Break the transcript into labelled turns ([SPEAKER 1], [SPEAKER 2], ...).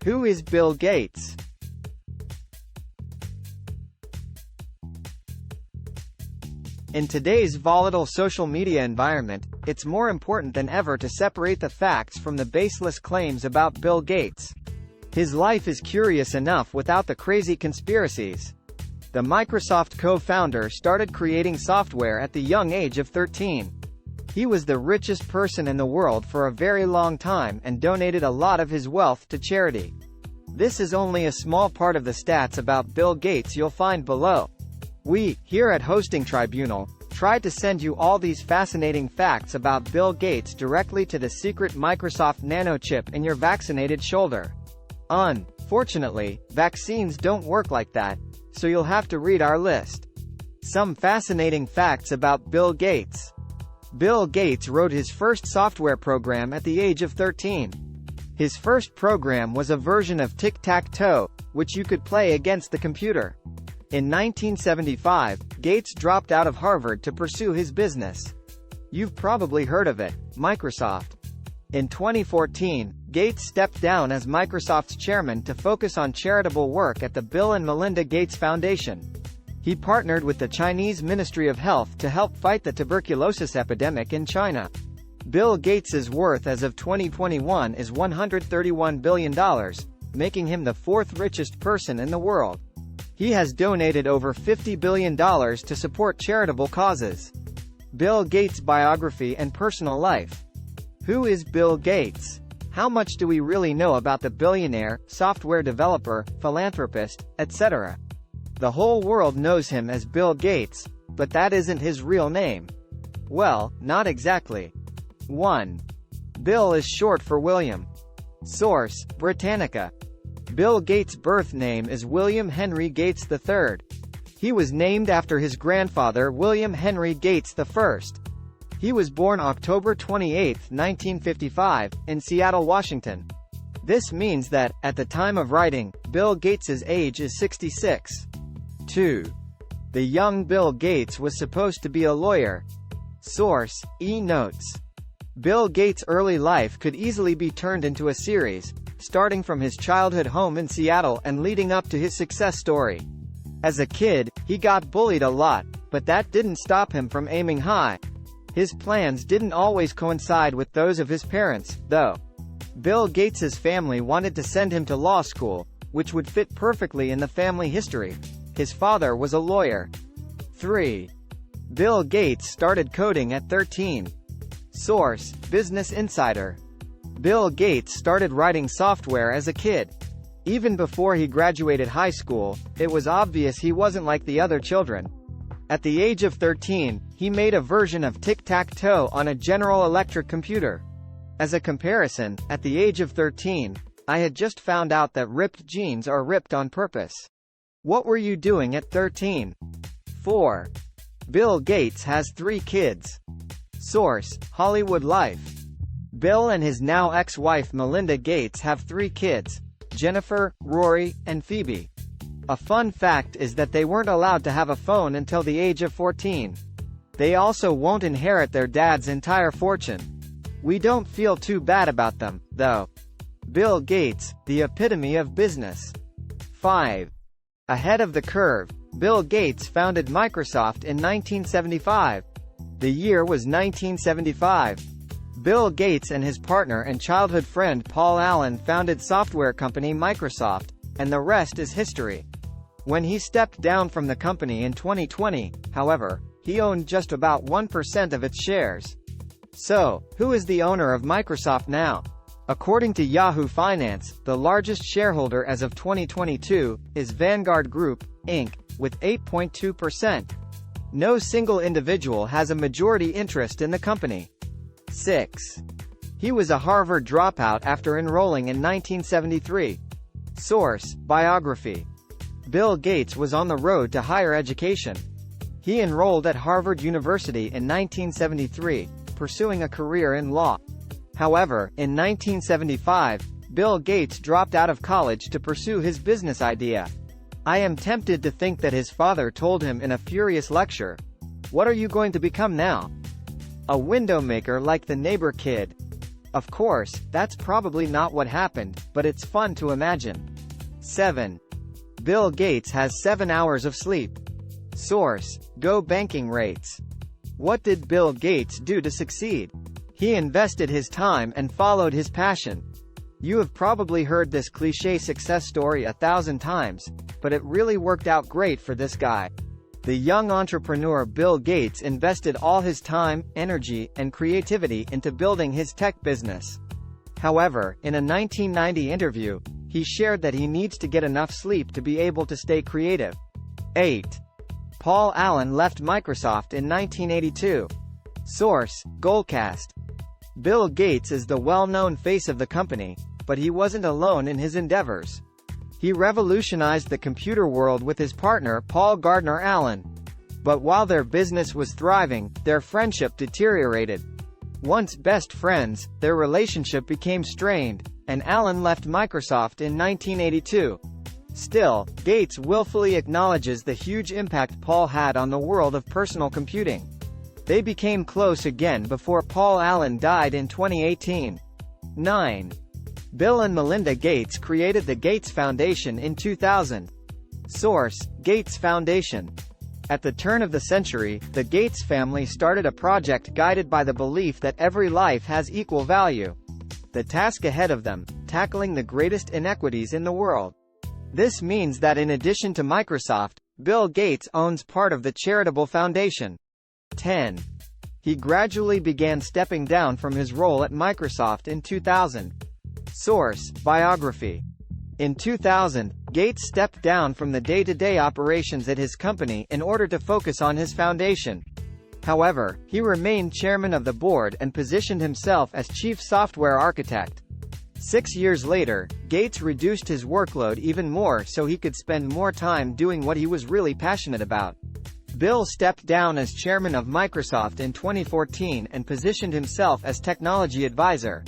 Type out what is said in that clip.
[SPEAKER 1] Who is Bill Gates? In today's volatile social media environment, it's more important than ever to separate the facts from the baseless claims about Bill Gates. His life is curious enough without the crazy conspiracies. The Microsoft co-founder started creating software at the young age of 13. He was the richest person in the world for a very long time and donated a lot of his wealth to charity. This is only a small part of the stats about Bill Gates you'll find below. We, here at Hosting Tribunal, tried to send you all these fascinating facts about Bill Gates directly to the secret Microsoft nanochip in your vaccinated shoulder. Unfortunately, vaccines don't work like that, so you'll have to read our list. Some fascinating facts about Bill Gates. Bill Gates wrote his first software program at the age of 13. His first program was a version of tic-tac-toe, which you could play against the computer. In 1975, Gates dropped out of Harvard to pursue his business. You've probably heard of it, Microsoft. In 2014, Gates stepped down as Microsoft's chairman to focus on charitable work at the Bill and Melinda Gates Foundation. He partnered with the Chinese Ministry of Health to help fight the tuberculosis epidemic in China. Bill Gates's worth as of 2021 is $131 billion, making him the fourth richest person in the world. He has donated over $50 billion to support charitable causes. Bill Gates' biography and personal life. Who is Bill Gates? How much do we really know about the billionaire, software developer, philanthropist, etc.? The whole world knows him as Bill Gates, but that isn't his real name. Well, not exactly. 1. Bill is short for William. Source: Britannica. Bill Gates' birth name is William Henry Gates III. He was named after his grandfather William Henry Gates I. He was born October 28, 1955, in Seattle, Washington. This means that, at the time of writing, Bill Gates's age is 66. 2. The young Bill Gates was supposed to be a lawyer. Source: E-Notes. Bill Gates' early life could easily be turned into a series, starting from his childhood home in Seattle and leading up to his success story. As a kid, he got bullied a lot, but that didn't stop him from aiming high. His plans didn't always coincide with those of his parents, though. Bill Gates's family wanted to send him to law school, which would fit perfectly in the family history. His father was a lawyer. 3. Bill Gates started coding at 13. Source: Business Insider. Bill Gates started writing software as a kid. Even before he graduated high school, it was obvious he wasn't like the other children. At the age of 13, he made a version of tic-tac-toe on a General Electric computer. As a comparison, at the age of 13, I had just found out that ripped jeans are ripped on purpose. What were you doing at 13? 4. Bill Gates has 3 kids. Source: Hollywood Life. Bill and his now ex-wife Melinda Gates have 3 kids: Jennifer, Rory, and Phoebe. A fun fact is that they weren't allowed to have a phone until the age of 14. They also won't inherit their dad's entire fortune. We don't feel too bad about them, though. Bill Gates, the epitome of business. 5. Ahead of the curve, Bill Gates founded Microsoft in 1975. The year was 1975. Bill Gates and his partner and childhood friend Paul Allen founded software company Microsoft, and the rest is history. When he stepped down from the company in 2020, however, he owned just about 1% of its shares. So, who is the owner of Microsoft now? According to Yahoo Finance, the largest shareholder as of 2022 is Vanguard Group, Inc., with 8.2%. No single individual has a majority interest in the company. 6. He was a Harvard dropout after enrolling in 1973. Source: Biography. Bill Gates was on the road to higher education. He enrolled at Harvard University in 1973, pursuing a career in law. However, in 1975, Bill Gates dropped out of college to pursue his business idea. I am tempted to think that his father told him in a furious lecture, "What are you going to become now? A window maker like the neighbor kid?" Of course, that's probably not what happened, but it's fun to imagine. 7. Bill Gates has 7 hours of sleep. Source: Go Banking Rates. What did Bill Gates do to succeed? He invested his time and followed his passion. You have probably heard this cliché success story 1,000 times, but it really worked out great for this guy. The young entrepreneur Bill Gates invested all his time, energy, and creativity into building his tech business. However, in a 1990 interview, he shared that he needs to get enough sleep to be able to stay creative. 8. Paul Allen left Microsoft in 1982. Source: Goalcast. Bill Gates is the well-known face of the company, but he wasn't alone in his endeavors. He revolutionized the computer world with his partner Paul Gardner Allen. But while their business was thriving, their friendship deteriorated. Once best friends, their relationship became strained, and Allen left Microsoft in 1982. Still, Gates willfully acknowledges the huge impact Paul had on the world of personal computing. They became close again before Paul Allen died in 2018. 9. Bill and Melinda Gates created the Gates Foundation in 2000. Source: Gates Foundation. At the turn of the century, the Gates family started a project guided by the belief that every life has equal value. The task ahead of them: tackling the greatest inequities in the world. This means that in addition to Microsoft, Bill Gates owns part of the charitable foundation. 10. He gradually began stepping down from his role at Microsoft in 2000. Source: Biography. In 2000, Gates stepped down from the day-to-day operations at his company in order to focus on his foundation. However, he remained chairman of the board and positioned himself as chief software architect. 6 years later, Gates reduced his workload even more so he could spend more time doing what he was really passionate about. Bill stepped down as chairman of Microsoft in 2014 and positioned himself as technology advisor.